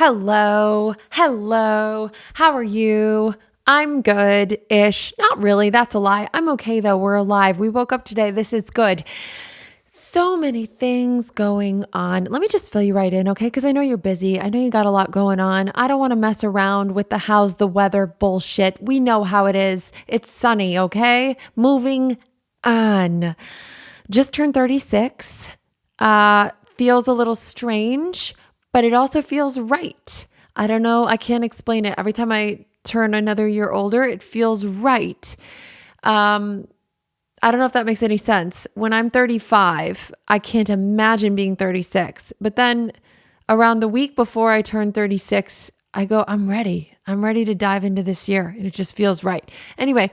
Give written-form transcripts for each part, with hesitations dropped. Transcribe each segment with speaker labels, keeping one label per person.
Speaker 1: Hello. Hello. How are you? I'm good-ish. Not really. That's a lie. I'm okay though. We're alive. We woke up today. This is good. So many things going on. Let me just fill you right in, okay? Because I know you're busy. I know you got a lot going on. I don't want to mess around with the how's the weather bullshit. We know how it is. It's sunny, okay? Moving on. Just turned 36. Feels a little strange, but it also feels right. I don't know. I can't explain it. Every time I turn another year older, it feels right. I don't know if that makes any sense. When I'm 35, I can't imagine being 36. But then around the week before I turn 36, I go, I'm ready. I'm ready to dive into this year. And it just feels right. Anyway,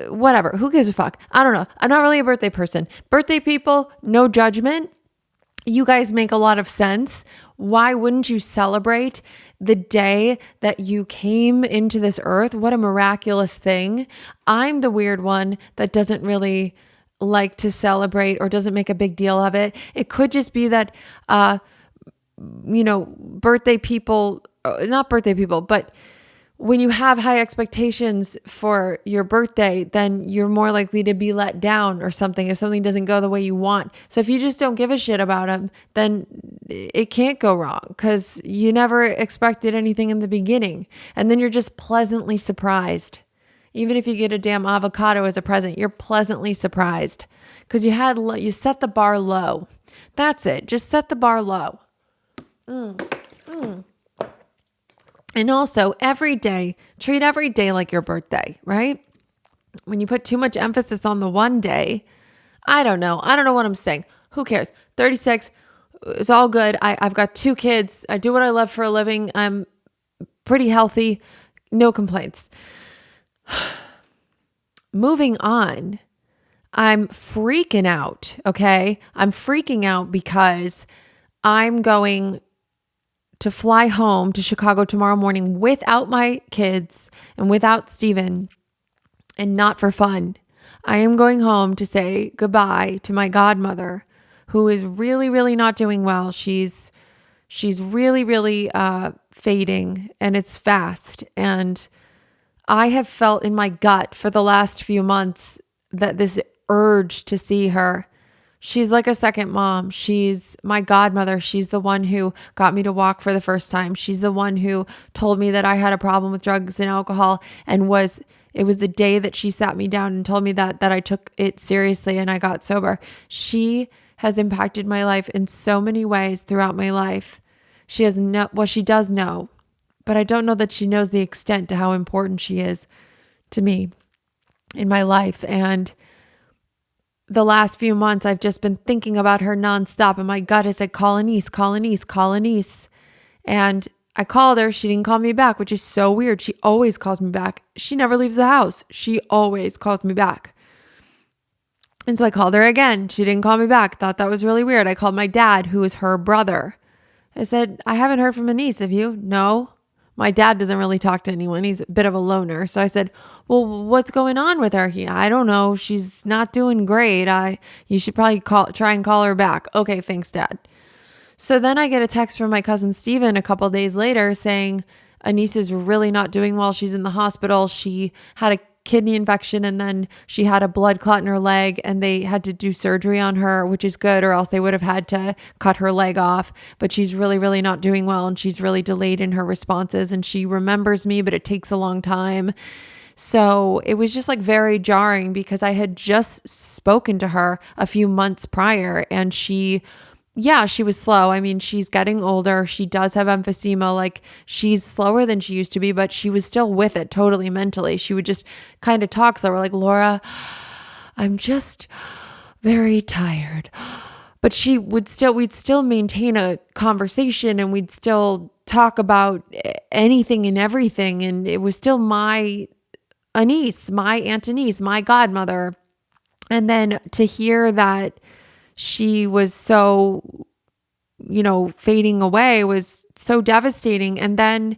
Speaker 1: whatever. Who gives a fuck? I don't know. I'm not really a birthday person. Birthday people, no judgment. You guys make a lot of sense. Why wouldn't you celebrate the day that you came into this earth? What a miraculous thing. I'm the weird one that doesn't really like to celebrate or doesn't make a big deal of it. It could just be that, birthday people, not birthday people, but when you have high expectations for your birthday, then you're more likely to be let down or something if something doesn't go the way you want. So if you just don't give a shit about them, then it can't go wrong because you never expected anything in the beginning. And then you're just pleasantly surprised. Even if you get a damn avocado as a present, you're pleasantly surprised because you set the bar low. That's it. Just set the bar low. And also every day, treat every day like your birthday, right? When you put too much emphasis on the one day, I don't know what I'm saying. Who cares? 36, it's all good. I've got 2 kids. I do what I love for a living. I'm pretty healthy. No complaints. Moving on. I'm freaking out, okay? I'm freaking out because I'm going to fly home to Chicago tomorrow morning without my kids and without Steven and not for fun. I am going home to say goodbye to my godmother who is really, really not doing well. She's really, really fading and it's fast. And I have felt in my gut for the last few months that this urge to see her. She's like a second mom. She's my godmother. She's the one who got me to walk for the first time. She's the one who told me that I had a problem with drugs and alcohol and it was the day that she sat me down and told me that I took it seriously and I got sober. She has impacted my life in so many ways throughout my life. She does know, but I don't know that she knows the extent to how important she is to me in my life. And the last few months, I've just been thinking about her nonstop. And my gut has said, call Anise, call Anise, call Anise. And I called her. She didn't call me back, which is so weird. She always calls me back. She never leaves the house. She always calls me back. And so I called her again. She didn't call me back. Thought that was really weird. I called my dad, who is her brother. I said, I haven't heard from Anise. Have you? No. My dad doesn't really talk to anyone. He's a bit of a loner. So I said, well, what's going on with her? I don't know. She's not doing great. You should probably try and call her back. Okay, thanks, Dad. So then I get a text from my cousin Steven a couple days later saying, Anise is really not doing well. She's in the hospital. She had a kidney infection and then she had a blood clot in her leg and they had to do surgery on her, which is good, or else they would have had to cut her leg off. But she's really, really not doing well and she's really delayed in her responses and she remembers me, but it takes a long time. So it was just like very jarring because I had just spoken to her a few months prior and she was slow. I mean, she's getting older. She does have emphysema. Like she's slower than she used to be, but she was still with it totally mentally. She would just kind of talk slower like, Laura, I'm just very tired. But we'd still maintain a conversation and we'd still talk about anything and everything. And it was still my Anise, my Aunt Anise, my godmother. And then to hear that she was so, fading away was so devastating. And then,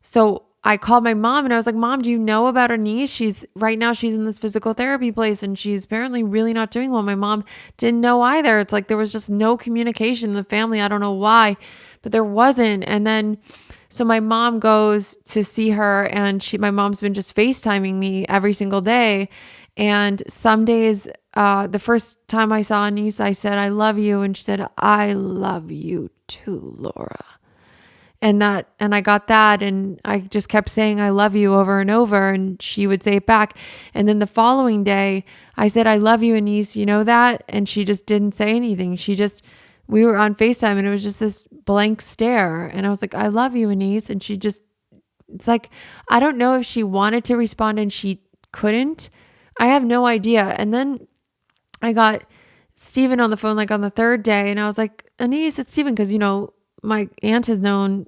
Speaker 1: so I called my mom and I was like, Mom, do you know about her niece? She's in this physical therapy place and she's apparently really not doing well. My mom didn't know either. It's like there was just no communication in the family. I don't know why, but there wasn't. And then So my mom goes to see her, and my mom's been just FaceTiming me every single day. And some days, the first time I saw Anise, I said, I love you. And she said, I love you too, Laura. And I got that. And I just kept saying, I love you over and over. And she would say it back. And then the following day, I said, I love you, Anise. You know that? And she just didn't say anything. We were on FaceTime and it was just this blank stare. And I was like, I love you, Anise. And it's like, I don't know if she wanted to respond and she couldn't. I have no idea. And then I got Steven on the phone like on the third day, and I was like, Anise, it's Steven, because, my aunt has known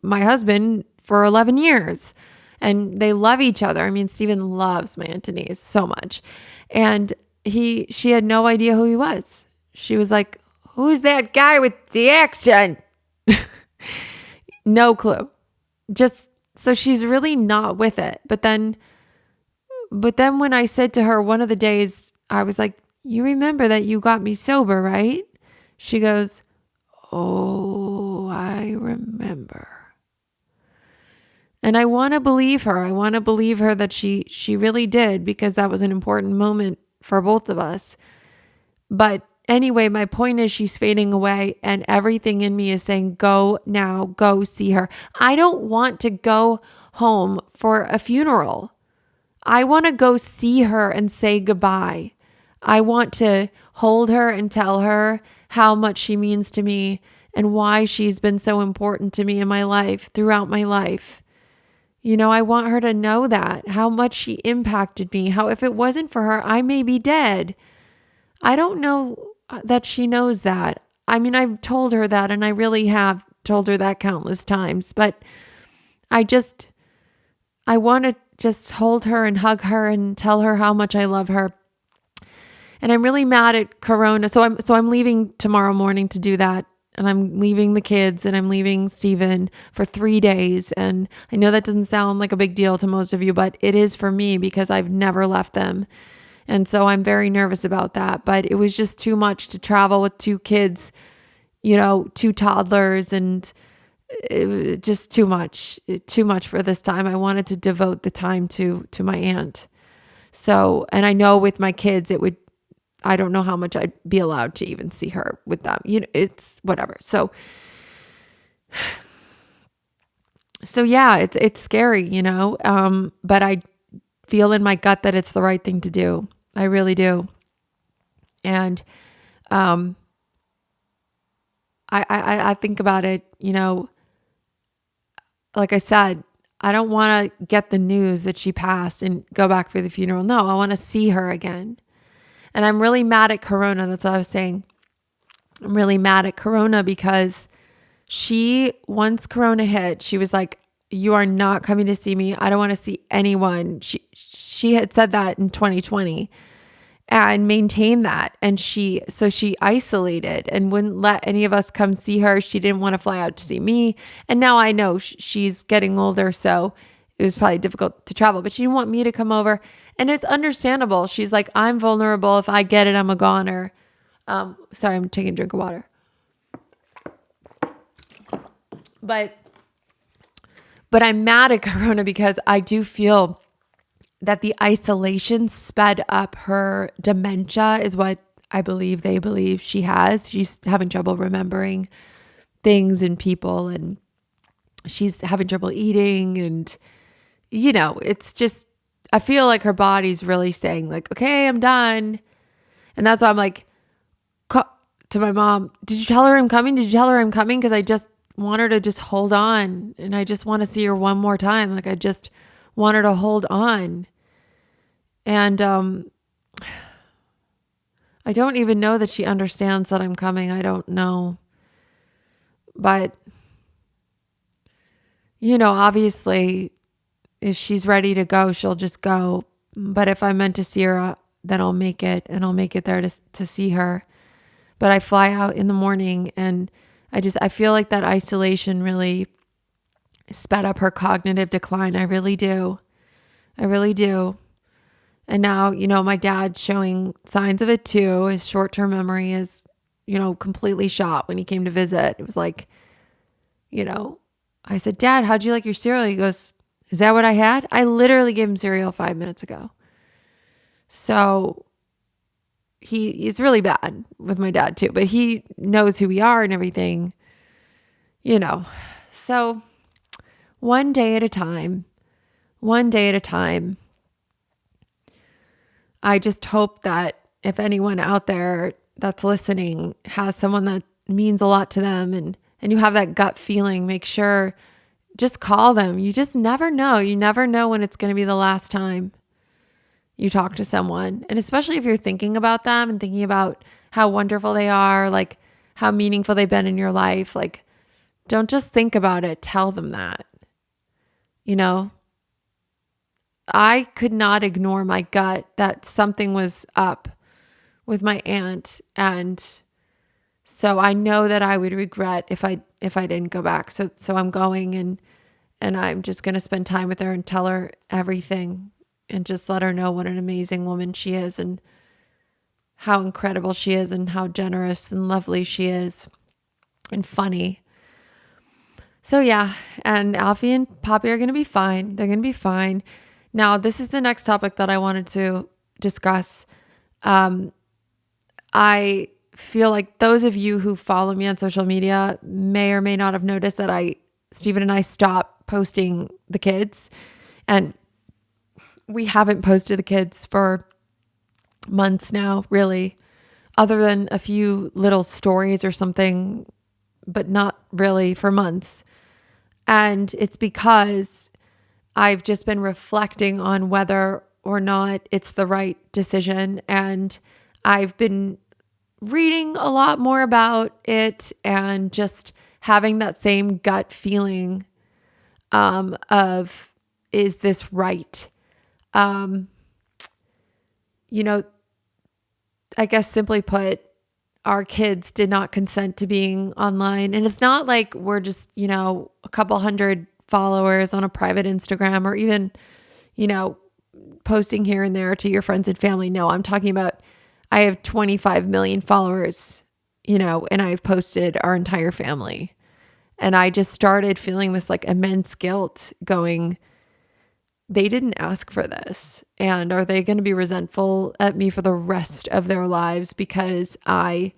Speaker 1: my husband for 11 years and they love each other. I mean, Steven loves my aunt Anise so much. And she had no idea who he was. She was like, who's that guy with the accent? No clue. Just so she's really not with it. But then when I said to her one of the days, I was like, you remember that you got me sober, right? She goes, oh, I remember. And I want to believe her. I want to believe her that she really did, because that was an important moment for both of us. But anyway, my point is she's fading away, and everything in me is saying, go now, go see her. I don't want to go home for a funeral. I want to go see her and say goodbye. I want to hold her and tell her how much she means to me and why she's been so important to me in my life, throughout my life. I want her to know that, how much she impacted me, how if it wasn't for her, I may be dead. I don't know that she knows that. I mean, I've told her that, and I really have told her that countless times, but I want to just hold her and hug her and tell her how much I love her. And I'm really mad at Corona. So I'm leaving tomorrow morning to do that. And I'm leaving the kids and I'm leaving Steven for 3 days. And I know that doesn't sound like a big deal to most of you, but it is for me because I've never left them. And so I'm very nervous about that. But it was just too much to travel with 2 kids, 2 toddlers, and it was just too much for this time. I wanted to devote the time to my aunt. So, and I know with my kids, I don't know how much I'd be allowed to even see her with them. It's whatever. So yeah, it's scary, but I feel in my gut that it's the right thing to do. I really do. And, I think about it, like I said, I don't want to get the news that she passed and go back for the funeral. No, I want to see her again. And I'm really mad at Corona. That's what I was saying. I'm really mad at Corona because once Corona hit, she was like, you are not coming to see me. I don't want to see anyone. She had said that in 2020 and maintained that. And she isolated and wouldn't let any of us come see her. She didn't want to fly out to see me. And now I know she's getting older, so it was probably difficult to travel, but she didn't want me to come over. And it's understandable. She's like, I'm vulnerable. If I get it, I'm a goner. Sorry, I'm taking a drink of water. But I'm mad at Corona because I do feel that the isolation sped up her dementia, is what they believe she has. She's having trouble remembering things and people, and she's having trouble eating, and it's just, I feel like her body's really saying like, okay, I'm done. And that's why I'm like, to my mom, did you tell her I'm coming? Did you tell her I'm coming? Because I just want her to just hold on. And I just want to see her one more time. Like I just want her to hold on. And I don't even know that she understands that I'm coming. I don't know. But, obviously, if she's ready to go, she'll just go. But if I'm meant to see her, then I'll make it, and I'll make it there to see her. But I fly out in the morning, and I feel like that isolation really sped up her cognitive decline. I really do. I really do. And now, my dad's showing signs of it too. His short-term memory is, completely shot when he came to visit. It was like, I said, Dad, how'd you like your cereal? He goes, is that what I had? I literally gave him cereal 5 minutes ago. So he's really bad with my dad too, but he knows who we are and everything, you know. So one day at a time, I just hope that if anyone out there that's listening has someone that means a lot to them and you have that gut feeling, make sure just call them. You just never know. You never know when it's going to be the last time you talk to someone. And especially if you're thinking about them and thinking about how wonderful they are, like how meaningful they've been in your life, like don't just think about it. Tell them that. You know, I could not ignore my gut that something was up with my aunt, and so I know that I would regret if I didn't go back. So I'm going, and I'm just going to spend time with her and tell her everything and just let her know what an amazing woman she is and how incredible she is and how generous and lovely she is and funny. So yeah, and Alfie and Poppy are going to be fine. They're going to be fine. Now, this is the next topic that I wanted to discuss. I feel like those of you who follow me on social media may or may not have noticed that Stephen and I stopped posting the kids, and we haven't posted the kids for months now, really, other than a few little stories or something, but not really for months. And it's because I've just been reflecting on whether or not it's the right decision. And I've been reading a lot more about it and just having that same gut feeling of, is this right? You know, I guess simply put, our kids did not consent to being online. And it's not like we're just, a couple hundred followers on a private Instagram or even, posting here and there to your friends and family. No, I'm talking about, I have 25 million followers, and I've posted our entire family. And I just started feeling this like immense guilt going, they didn't ask for this. And are they going to be resentful at me for the rest of their lives because I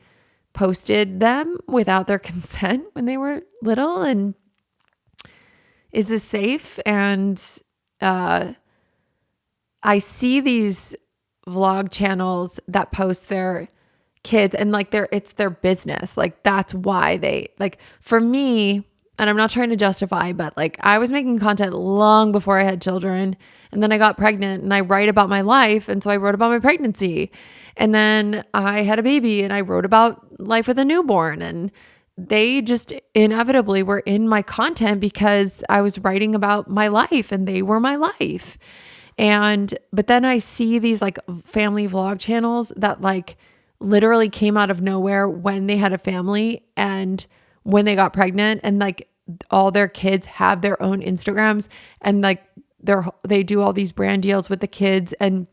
Speaker 1: posted them without their consent when they were little? And is this safe? And I see these vlog channels that post their kids and like it's their business. Like that's why they, like, for me, and I'm not trying to justify, but like I was making content long before I had children, and then I got pregnant and I write about my life. And so I wrote about my pregnancy, and then I had a baby and I wrote about life with a newborn, and they just inevitably were in my content because I was writing about my life and they were my life. But then I see these like family vlog channels that like literally came out of nowhere when they had a family and when they got pregnant, and like all their kids have their own Instagrams, and like they do all these brand deals with the kids, and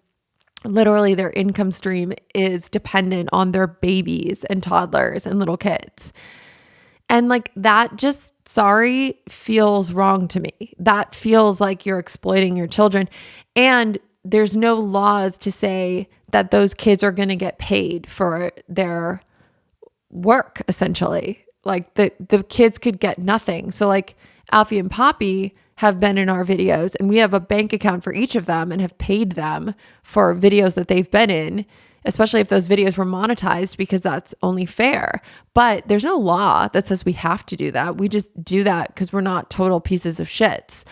Speaker 1: literally their income stream is dependent on their babies and toddlers and little kids. And like that just, sorry, feels wrong to me. That feels like you're exploiting your children. And there's no laws to say that those kids are going to get paid for their work, essentially. Like the kids could get nothing. So like Alfie and Poppy have been in our videos, and we have a bank account for each of them and have paid them for videos that they've been in, especially if those videos were monetized, because that's only fair. But there's no law that says we have to do that. We just do that because we're not total pieces of shits.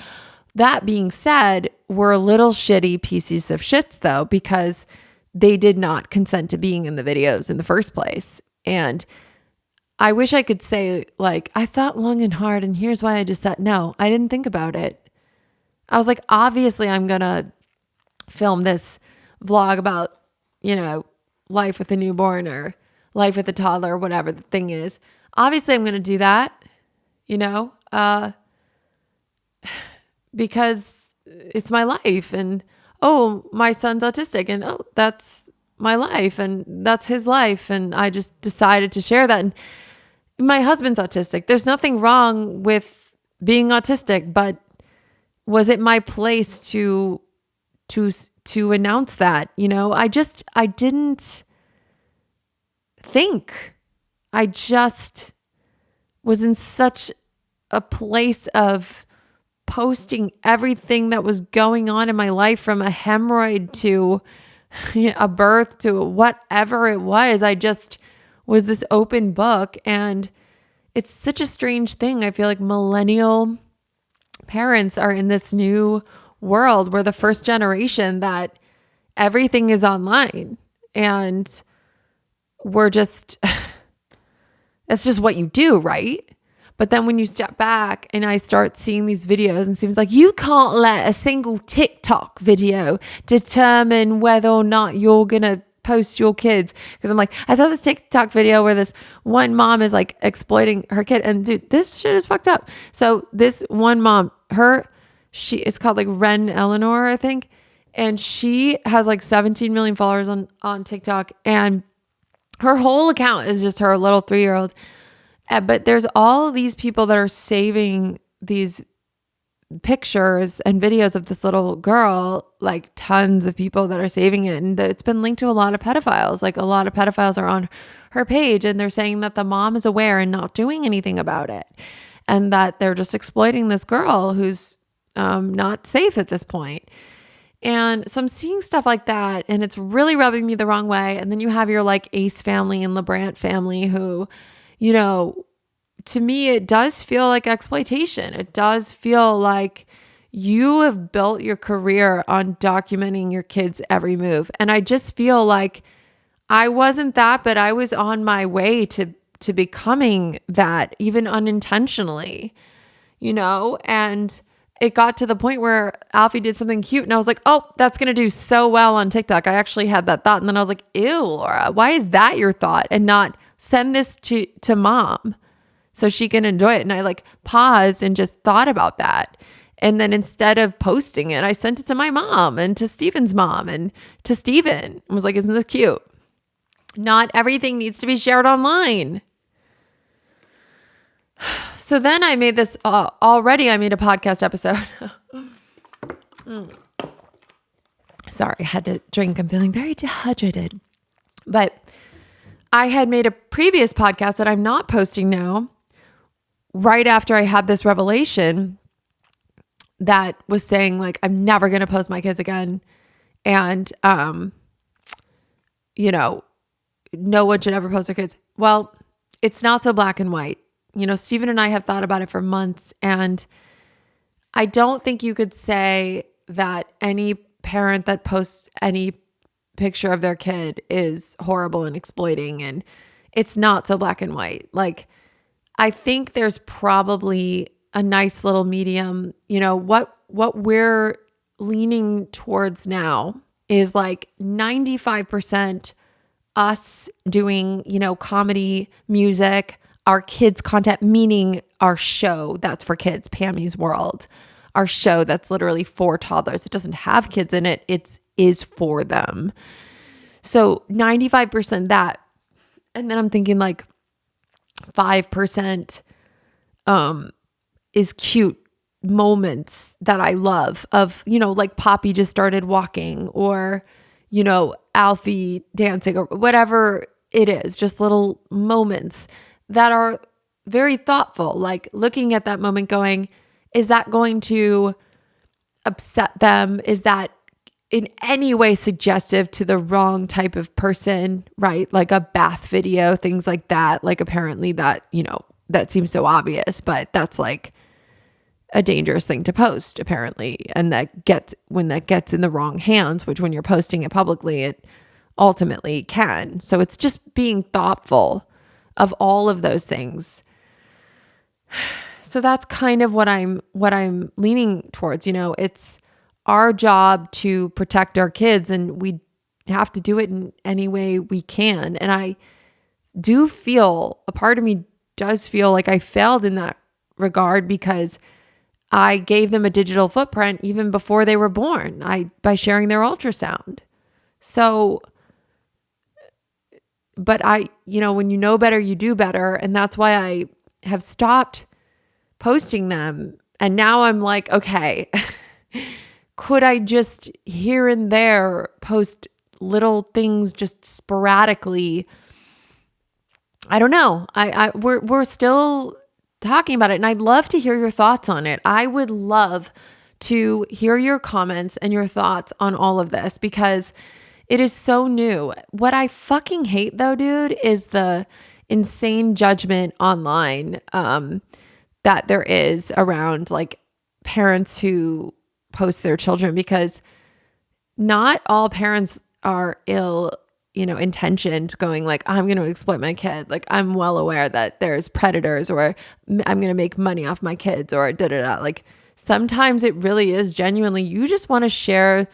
Speaker 1: That being said, we're little shitty pieces of shits though, because they did not consent to being in the videos in the first place. And I wish I could say like, I thought long and hard and here's why I just said, no, I didn't think about it. I was like, obviously I'm going to film this vlog about, life with a newborn or life with a toddler or whatever the thing is. Obviously I'm going to do that, because it's my life, and, oh, my son's autistic, and, oh, that's my life and that's his life. And I just decided to share that. And my husband's autistic. There's nothing wrong with being autistic, but was it my place to announce that? I didn't think. I just was in such a place of posting everything that was going on in my life, from a hemorrhoid to a birth to whatever it was. I just was this open book. And it's such a strange thing. I feel like millennial parents are in this new world. We're the first generation that everything is online, and we're just, that's just what you do, right? But then when you step back and I start seeing these videos, and it seems like you can't let a single TikTok video determine whether or not you're going to post your kids. Because I'm like, I saw this TikTok video where this one mom is like exploiting her kid. And dude, this shit is fucked up. So this one mom, it's called like Ren Eleanor, I think. And she has like 17 million followers on TikTok. And her whole account is just her little 3-year-old. But there's all these people that are saving these pictures and videos of this little girl, like tons of people that are saving it. And it's been linked to a lot of pedophiles. Like a lot of pedophiles are on her page, and they're saying that the mom is aware and not doing anything about it. And that they're just exploiting this girl who's not safe at this point. And so I'm seeing stuff like that, and it's really rubbing me the wrong way. And then you have your like Ace family and LeBrant family who, to me, it does feel like exploitation. It does feel like you have built your career on documenting your kids' every move. And I just feel like I wasn't that, but I was on my way to becoming that, even unintentionally, and it got to the point where Alfie did something cute and I was like, oh, that's going to do so well on TikTok. I actually had that thought. And then I was like, ew, Laura, why is that your thought? And not send this to mom so she can enjoy it. And I like paused and just thought about that. And then instead of posting it, I sent it to my mom and to Steven's mom and to Steven. I was like, isn't this cute? Not everything needs to be shared online. So then I made this, I made a podcast episode. Sorry, I had to drink. I'm feeling very dehydrated. But I had made a previous podcast that I'm not posting now, right after I had this revelation that was saying like, I'm never going to post my kids again. And, no one should ever post their kids. Well, it's not so black and white. Steven and I have thought about it for months, and I don't think you could say that any parent that posts any picture of their kid is horrible and exploiting, and it's not so black and white. Like, I think there's probably a nice little medium. What we're leaning towards now is like 95% us doing, comedy, music, our kids' content, meaning our show that's for kids, Pammy's World, our show that's literally for toddlers. It doesn't have kids in it. It is for them. So 95% that. And then I'm thinking like 5% is cute moments that I love of, like Poppy just started walking, or, Alfie dancing, or whatever it is, just little moments that are very thoughtful, like looking at that moment going, is that going to upset them? Is that in any way suggestive to the wrong type of person, right? Like a bath video, things like that. Like apparently that, that seems so obvious, but that's like a dangerous thing to post apparently. And when that gets in the wrong hands, which when you're posting it publicly, it ultimately can. So it's just being thoughtful of all of those things. So that's kind of what I'm leaning towards. It's our job to protect our kids, and we have to do it in any way we can. And I do feel, a part of me does feel like I failed in that regard, because I gave them a digital footprint even before they were born, by sharing their ultrasound. So, but when you know better, you do better. And that's why I have stopped posting them. And now I'm like, okay, could I just here and there post little things just sporadically? I don't know. We're still talking about it, and I'd love to hear your thoughts on it. I would love to hear your comments and your thoughts on all of this because it is so new. What I fucking hate though, dude, is the insane judgment online that there is around like parents who post their children, because not all parents are ill, intentioned, going like, I'm going to exploit my kid. Like, I'm well aware that there's predators, or I'm going to make money off my kids, or da da da. Like, sometimes it really is genuinely, you just want to share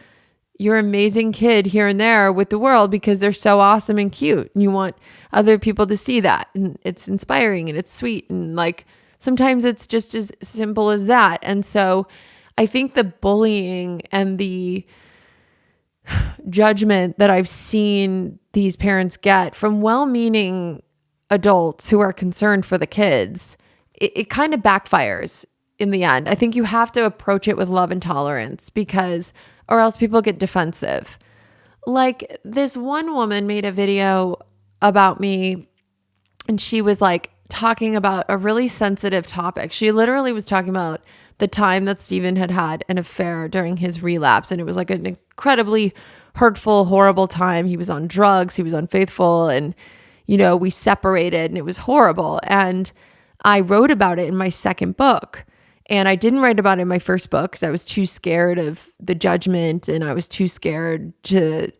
Speaker 1: your amazing kid here and there with the world because they're so awesome and cute. And you want other people to see that. And it's inspiring and it's sweet. And like, sometimes it's just as simple as that. And so I think the bullying and the judgment that I've seen these parents get from well-meaning adults who are concerned for the kids, it kind of backfires in the end. I think you have to approach it with love and tolerance, because or else people get defensive. Like, this one woman made a video about me, and she was like talking about a really sensitive topic. She literally was talking about the time that Steven had an affair during his relapse. And it was like an incredibly hurtful, horrible time. He was on drugs, he was unfaithful, and, we separated, and it was horrible. And I wrote about it in my second book. And I didn't write about it in my first book because I was too scared of the judgment, and I was too scared to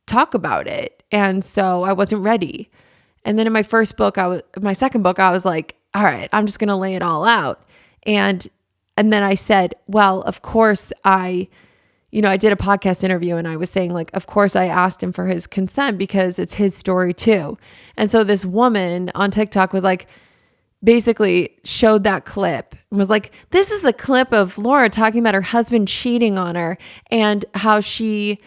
Speaker 1: talk about it. And so I wasn't ready. And then in my second book, I was like, all right, I'm just going to lay it all out. And then I said, well, of course I did a podcast interview, and I was saying, like, of course I asked him for his consent because it's his story too. And so this woman on TikTok was like, basically showed that clip and was like, this is a clip of Laura talking about her husband cheating on her and how she,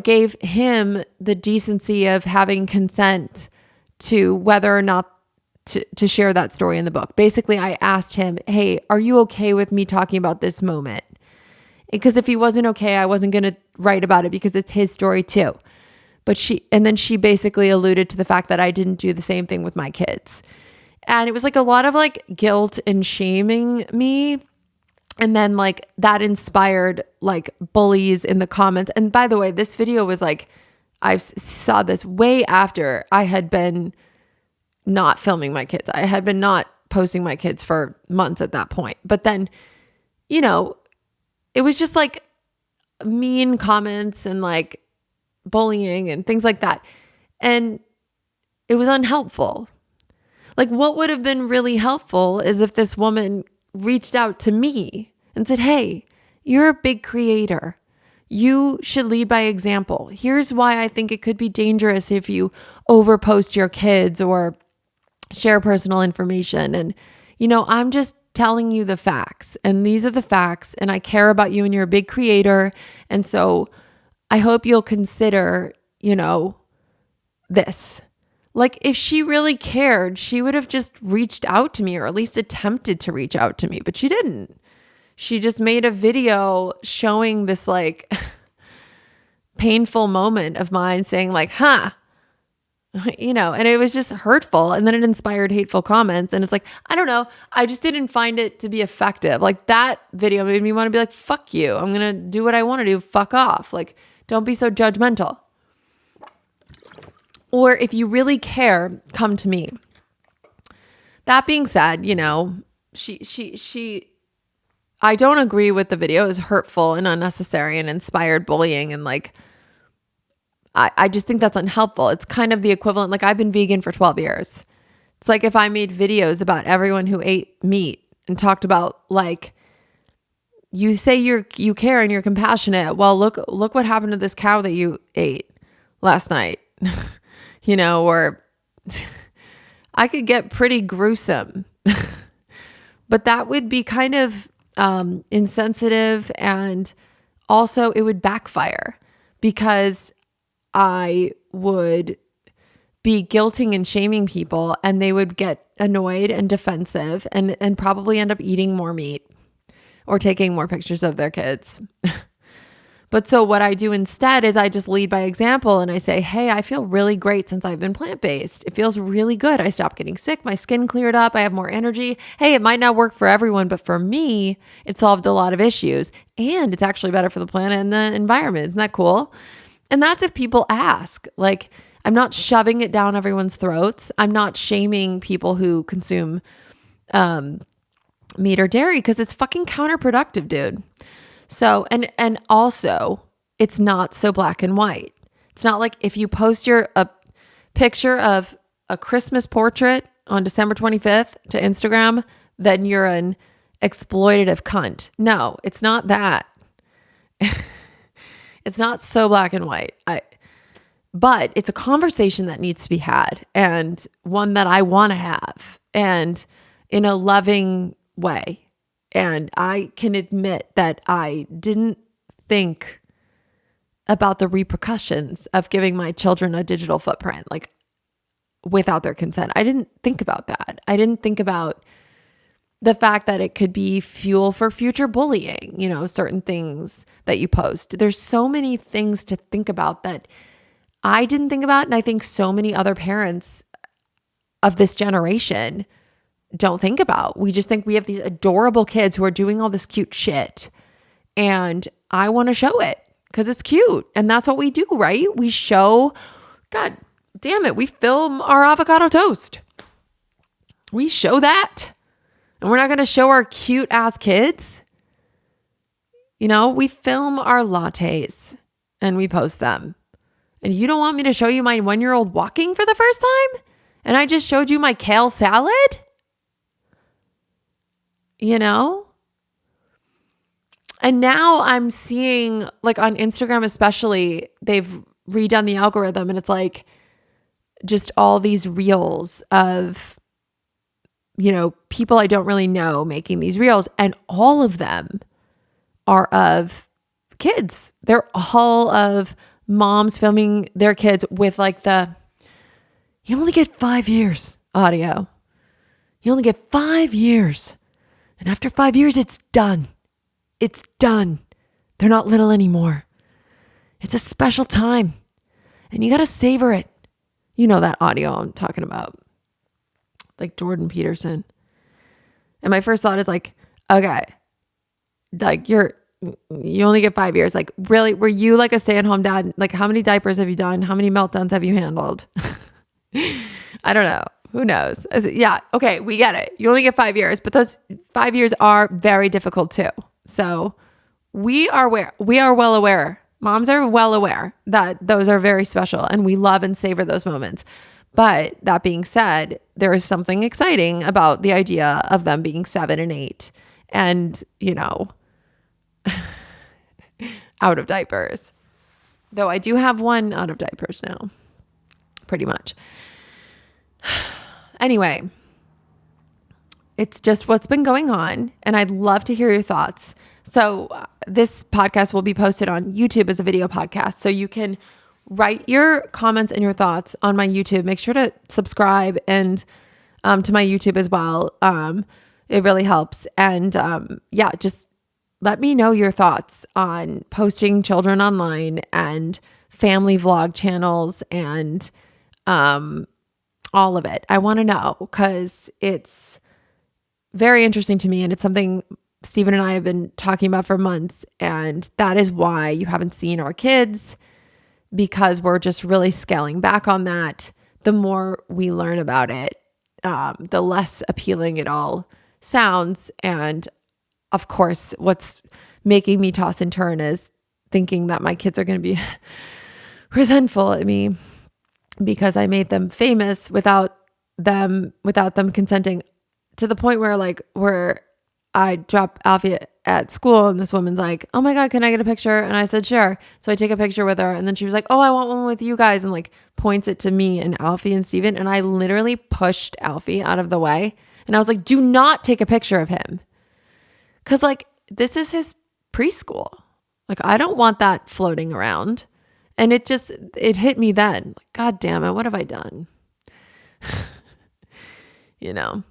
Speaker 1: gave him the decency of having consent to whether or not to share that story in the book. Basically, I asked him, hey, are you okay with me talking about this moment? Because if he wasn't okay, I wasn't going to write about it because it's his story too. Then she basically alluded to the fact that I didn't do the same thing with my kids. And it was like a lot of like guilt and shaming me. And then like that inspired like bullies in the comments. And by the way, this video was like, I saw this way after I had been not filming my kids. I had been not posting my kids for months at that point. But then, it was just like mean comments and like bullying and things like that. And it was unhelpful. Like, what would have been really helpful is if this woman reached out to me and said, hey, you're a big creator. You should lead by example. Here's why I think it could be dangerous if you overpost your kids or share personal information. And, I'm just telling you the facts, and these are the facts, and I care about you, and you're a big creator. And so I hope you'll consider, this. Like, if she really cared, she would have just reached out to me, or at least attempted to reach out to me, but she didn't. She just made a video showing this like painful moment of mine saying like, and it was just hurtful. And then it inspired hateful comments. And it's like, I don't know. I just didn't find it to be effective. Like, that video made me want to be like, fuck you. I'm going to do what I want to do. Fuck off. Like, don't be so judgmental. Or if you really care, come to me. That being said, I don't agree with the video. It was hurtful and unnecessary and inspired bullying. And like, I just think that's unhelpful. It's kind of the equivalent. Like, I've been vegan for 12 years. It's like if I made videos about everyone who ate meat and talked about like, you say you care and you're compassionate. Well, look what happened to this cow that you ate last night. Or I could get pretty gruesome, but that would be kind of insensitive, and also it would backfire because I would be guilting and shaming people, and they would get annoyed and defensive and probably end up eating more meat or taking more pictures of their kids. But so what I do instead is I just lead by example and I say, hey, I feel really great since I've been plant-based. It feels really good. I stopped getting sick. My skin cleared up. I have more energy. Hey, it might not work for everyone, but for me, it solved a lot of issues. And it's actually better for the planet and the environment. Isn't that cool? And that's if people ask. Like, I'm not shoving it down everyone's throats. I'm not shaming people who consume meat or dairy because it's fucking counterproductive, dude. So, and also, it's not so black and white. It's not like if you post a picture of a Christmas portrait on December 25th to Instagram, then you're an exploitative cunt. No, it's not that. It's not so black and white. But it's a conversation that needs to be had, and one that I want to have, and in a loving way. And I can admit that I didn't think about the repercussions of giving my children a digital footprint, like without their consent. I didn't think about that. I didn't think about the fact that it could be fuel for future bullying, certain things that you post. There's so many things to think about that I didn't think about. And I think so many other parents of this generation don't think about. We just think we have these adorable kids who are doing all this cute shit. And I want to show it because it's cute. And that's what we do, right? We show, God damn it, we film our avocado toast. We show that. And we're not going to show our cute ass kids. We film our lattes and we post them. And you don't want me to show you my 1-year-old walking for the first time? And I just showed you my kale salad? And now I'm seeing, like on Instagram especially, they've redone the algorithm and it's like just all these reels of, people I don't really know making these reels, and all of them are of kids. They're all of moms filming their kids with like you only get 5 years audio. You only get 5 years. And after 5 years, it's done. It's done. They're not little anymore. It's a special time. And you got to savor it. You know that audio I'm talking about. Like Jordan Peterson. And my first thought is like, okay, like you only get 5 years. Like, really, were you like a stay-at-home dad? Like, how many diapers have you done? How many meltdowns have you handled? I don't know. Who knows? Yeah. Okay. We get it. You only get 5 years, but those 5 years are very difficult too. So we are well aware. Moms are well aware that those are very special and we love and savor those moments. But that being said, there is something exciting about the idea of them being 7 and 8 and, out of diapers. Though I do have one out of diapers now, pretty much. Anyway, it's just what's been going on, and I'd love to hear your thoughts. So this podcast will be posted on YouTube as a video podcast, so you can write your comments and your thoughts on my YouTube. Make sure to subscribe and to my YouTube as well. It really helps. And just let me know your thoughts on posting children online and family vlog channels and all of it. I want to know because it's very interesting to me and it's something Stephen and I have been talking about for months. And that is why you haven't seen our kids, because we're just really scaling back on that. The more we learn about it, the less appealing it all sounds. And of course, what's making me toss and turn is thinking that my kids are going to be resentful at me because I made them famous without them consenting, to the point where I drop Alfie at school and this woman's like, oh my God, can I get a picture? And I said, sure. So I take a picture with her and then she was like, oh, I want one with you guys, and like points it to me and Alfie and Steven. And I literally pushed Alfie out of the way. And I was like, do not take a picture of him. Cause like, this is his preschool. Like, I don't want that floating around. And it hit me then. Like, God damn it, what have I done? You know?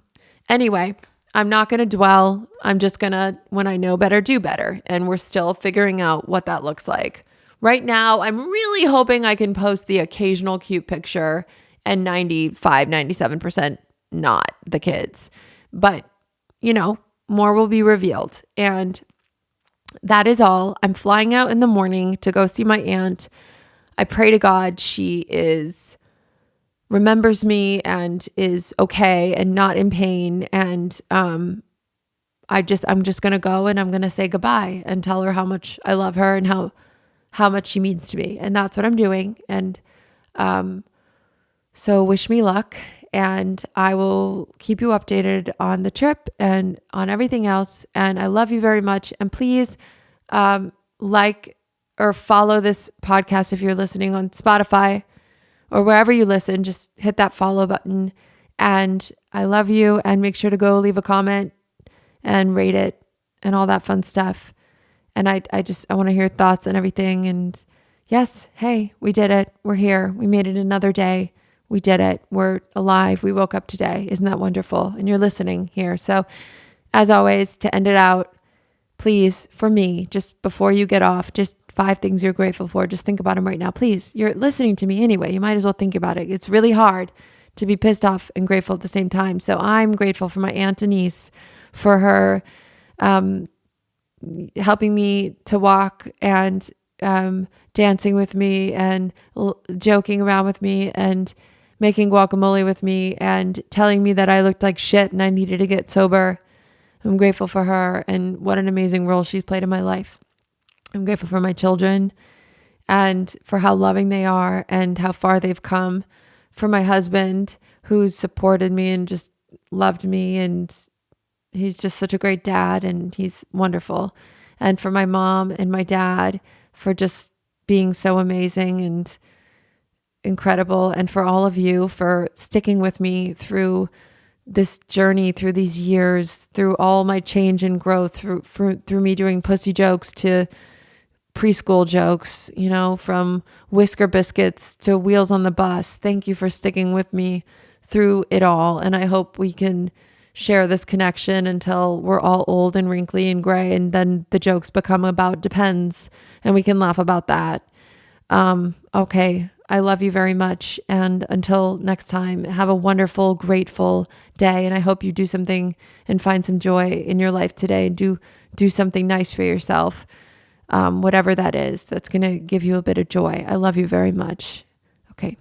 Speaker 1: Anyway, I'm not going to dwell. I'm just going to, when I know better, do better. And we're still figuring out what that looks like. Right now, I'm really hoping I can post the occasional cute picture and 97% not the kids. But, more will be revealed. And that is all. I'm flying out in the morning to go see my aunt. I pray to God she remembers me and is okay and not in pain. And I'm just going to go and I'm going to say goodbye and tell her how much I love her and how much she means to me. And that's what I'm doing. And so wish me luck, and I will keep you updated on the trip and on everything else. And I love you very much. And please like or follow this podcast if you're listening on Spotify or wherever you listen. Just hit that follow button. And I love you. And make sure to go leave a comment and rate it and all that fun stuff. And I want to hear thoughts and everything. And yes, hey, we did it. We're here. We made it another day. We did it. We're alive. We woke up today. Isn't that wonderful? And you're listening here. So as always, to end it out, please, for me, just before you get off, just 5 things you're grateful for. Just think about them right now. Please, you're listening to me anyway. You might as well think about it. It's really hard to be pissed off and grateful at the same time. So I'm grateful for my Aunt Denise, for her helping me to walk and dancing with me and joking around with me and making guacamole with me and telling me that I looked like shit and I needed to get sober. I'm grateful for her and what an amazing role she's played in my life. I'm grateful for my children and for how loving they are and how far they've come. For my husband, who's supported me and just loved me, and he's just such a great dad and he's wonderful. And for my mom and my dad for just being so amazing and incredible. And for all of you for sticking with me through this journey, through these years, through all my change and growth, through me doing pussy jokes to preschool jokes, from Whisker Biscuits to Wheels on the Bus. Thank you for sticking with me through it all. And I hope we can share this connection until we're all old and wrinkly and gray, and then the jokes become about depends, and we can laugh about that. Okay. I love you very much. And until next time, have a wonderful, grateful day. And I hope you do something and find some joy in your life today, and do something nice for yourself. Whatever that is, that's going to give you a bit of joy. I love you very much. Okay.